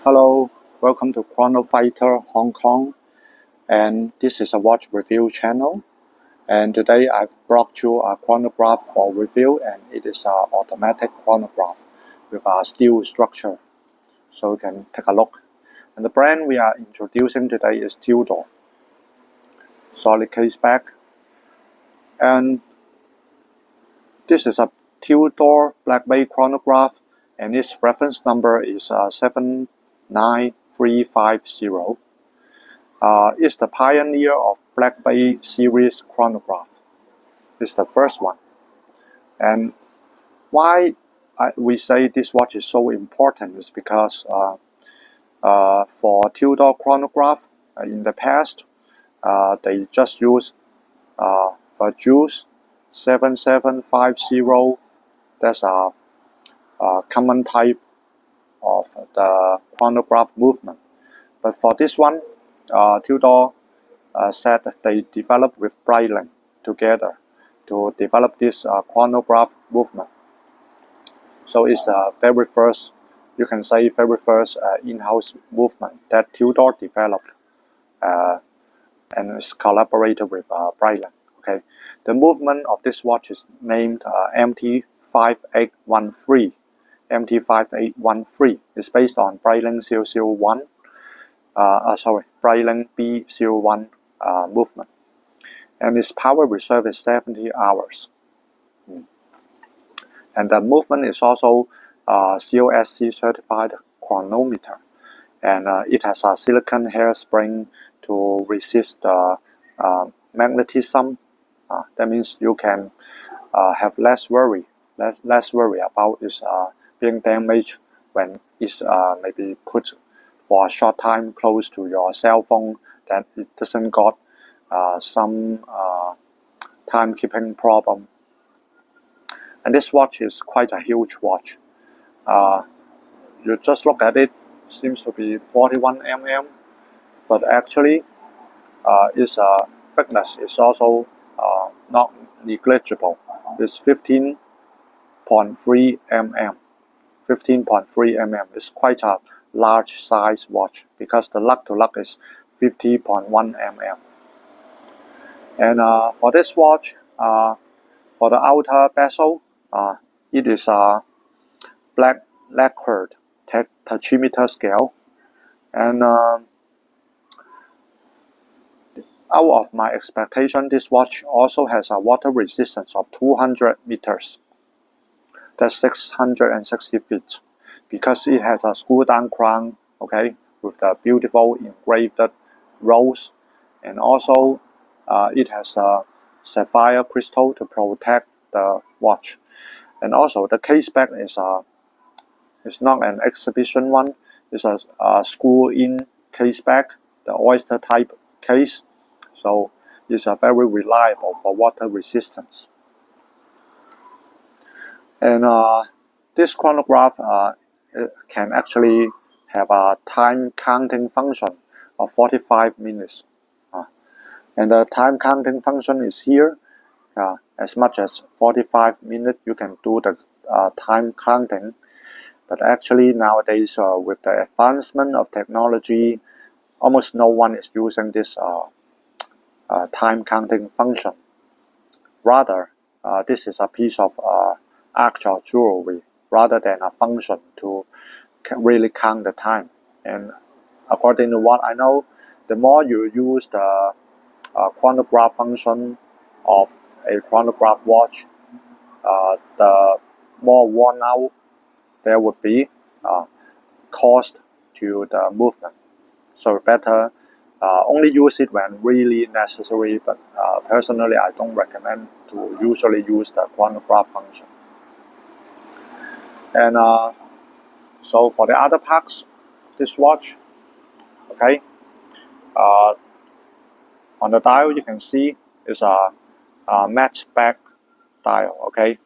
Hello, welcome to Chrono Fighter Hong Kong, and this is a watch review channel. And today I've brought you a chronograph for review, and it is an automatic chronograph with a steel structure. So you can take a look. And the brand we are introducing today is Tudor. Solid case back. And this is a Tudor black bay chronograph, and its reference number is 79350. It's the pioneer of Black Bay series chronograph. It's the first one. And why we say this watch is so important is because for Tudor chronograph in the past, they just use Juice 7750. That's a common type of the chronograph movement. But for this one, Tudor said they developed with Breitling together to develop this chronograph movement. So it's the very first, you can say, very first in-house movement that Tudor developed and is collaborated with Breitling. Okay, the movement of this watch is named MT5813. MT5813 is based on Breitling 001. Breitling B01 movement, and its power reserve is 70 hours. And the movement is also COSC certified chronometer, and it has a silicon hairspring to resist magnetism. That means you can have less worry about its being damaged when it's maybe put for a short time close to your cell phone, that it doesn't got some timekeeping problem. And this watch is quite a huge watch. You just look at it, seems to be 41 mm, but actually its thickness is also not negligible. It's 15.3 mm. 15.3 mm is quite a large size watch because the lug to lug is 50.1 mm. And for this watch, for the outer bezel, it is a black lacquered tachymetre scale. And out of my expectation, this watch also has a water resistance of 200 meters. That's 660 feet. Because it has a screw down crown, okay, with the beautiful engraved rolls, and also it has a sapphire crystal to protect the watch. And also the case back is not an exhibition one. It's a screw-in case back, the oyster type case. So it's very reliable for water resistance. And this chronograph can actually have a time counting function of 45 minutes. And the time counting function is here. As much as 45 minutes you can do the time counting. But actually nowadays with the advancement of technology, almost no one is using this time counting function. Rather, this is a piece of actual jewelry rather than a function to really count the time. And according to what I know, the more you use the chronograph function of a chronograph watch, the more worn out there would be cost to the movement. So better only use it when really necessary, but personally I don't recommend to usually use the chronograph function. And so for the other parts of this watch, okay, on the dial you can see it's a matte black dial, okay,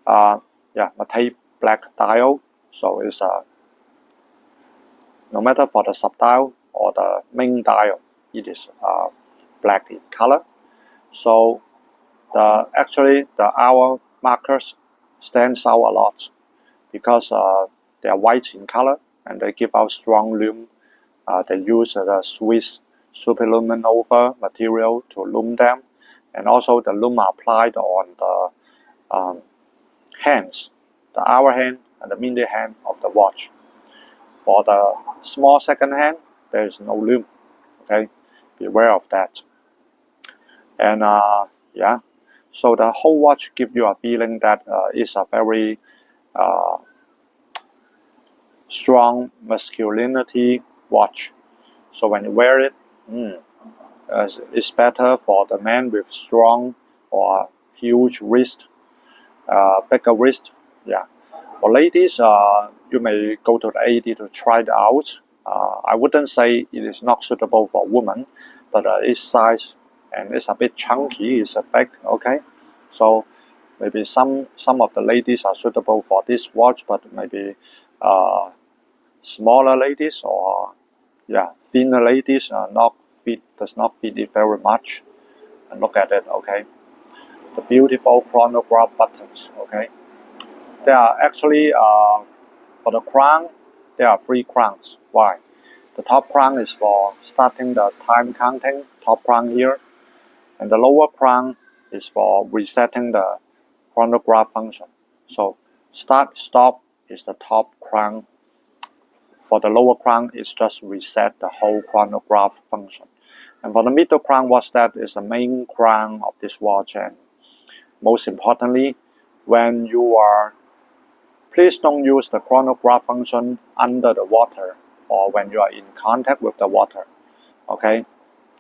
matte black dial. So it's no matter for the sub dial or the main dial, it is black in color. So actually the hour markers stands out a lot because they are white in color, and they give out strong lume. They use the Swiss superluminova material to lume them, and also the lume are applied on the hands, the hour hand and the minute hand of the watch. For the small second hand, there is no lume. Okay, beware of that. And yeah, so the whole watch gives you a feeling that it's a very strong masculinity watch. So when you wear it, it's better for the man with strong or huge wrist, bigger wrist. Yeah. For ladies, you may go to the AD to try it out. I wouldn't say it is not suitable for women, but its size and it's a bit chunky. It's a big, okay. So maybe some of the ladies are suitable for this watch, but maybe smaller ladies or thinner ladies does not fit it very much. And look at it, okay. The beautiful chronograph buttons, okay. There are actually for the crown, there are 3 crowns. Why? The top crown is for starting the time counting, top crown here, and the lower crown is for resetting the chronograph function. So start, stop is the top crown. For the lower crown, it's just reset the whole chronograph function. And for the middle crown, that is the main crown of this watch. And most importantly, when you are, please don't use the chronograph function under the water or when you are in contact with the water. Okay,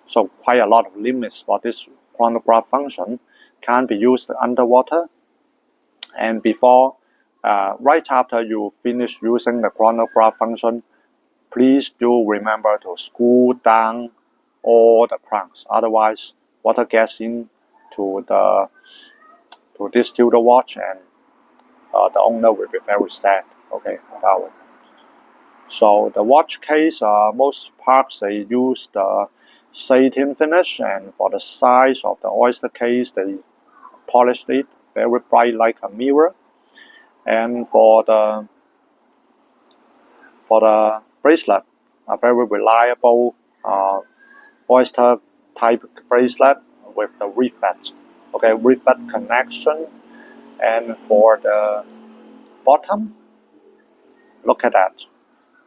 so quite a lot of limits for this chronograph function can be used underwater. And before, right after you finish using the chronograph function, please do remember to screw down all the crowns. Otherwise, water gets into this Tudor watch, and the owner will be very sad. Okay, about it. So the watch case, most parts they use the satin finish, and for the size of the oyster case, they polished it very bright like a mirror. And for the bracelet, a very reliable oyster type bracelet with the rivet, okay, rivet connection. And for the bottom, look at that.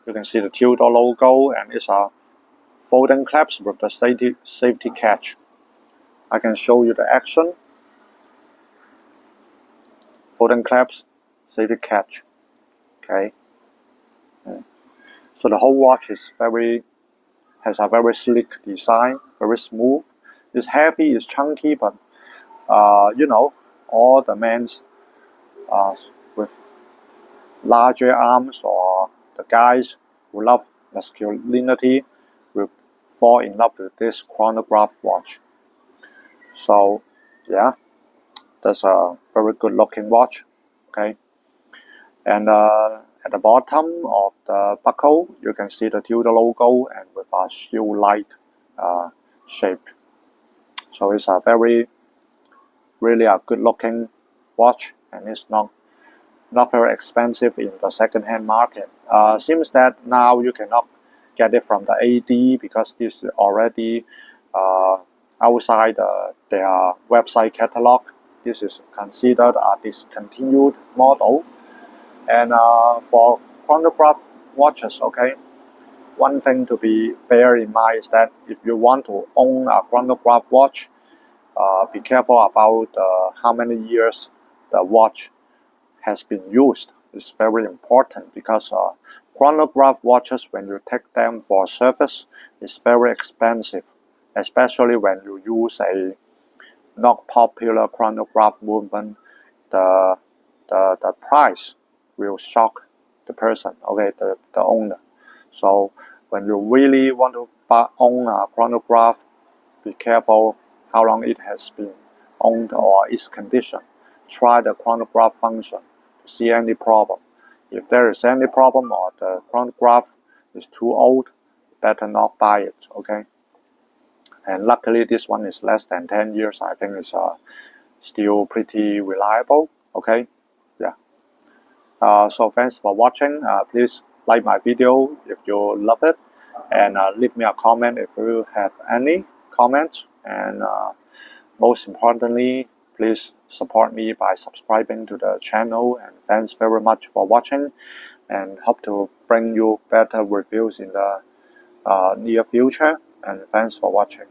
You can see the Tudor logo, and it's a folding clasp with the safety catch. I can show you the action. Folding clasp, safety catch. Okay. So the whole watch has a very sleek design, very smooth. It's heavy, it's chunky, but all the men with larger arms or the guys who love masculinity will fall in love with this chronograph watch. So yeah, that's a very good looking watch. Okay, and at the bottom of the buckle, you can see the Tudor logo and with a shoe-like shape. So it's a really a good-looking watch, and it's not very expensive in the second-hand market. Seems that now you cannot get it from the AD because this is already outside their website catalog. This is considered a discontinued model. And for chronograph watches, okay, one thing to bear in mind is that if you want to own a chronograph watch, be careful about how many years the watch has been used. It's very important because chronograph watches, when you take them for service, is very expensive, especially when you use a not popular chronograph movement. The price will shock the person, okay, the owner. So when you really want to own a chronograph, be careful how long it has been owned or its condition. Try the chronograph function to see any problem. If there is any problem or the chronograph is too old, better not buy it, okay? And luckily this one is less than 10 years. I think it's still pretty reliable, okay? Yeah. So thanks for watching. Please like my video if you love it, and leave me a comment if you have any comments. And most importantly, please support me by subscribing to the channel. And thanks very much for watching, and hope to bring you better reviews in the near future. And thanks for watching.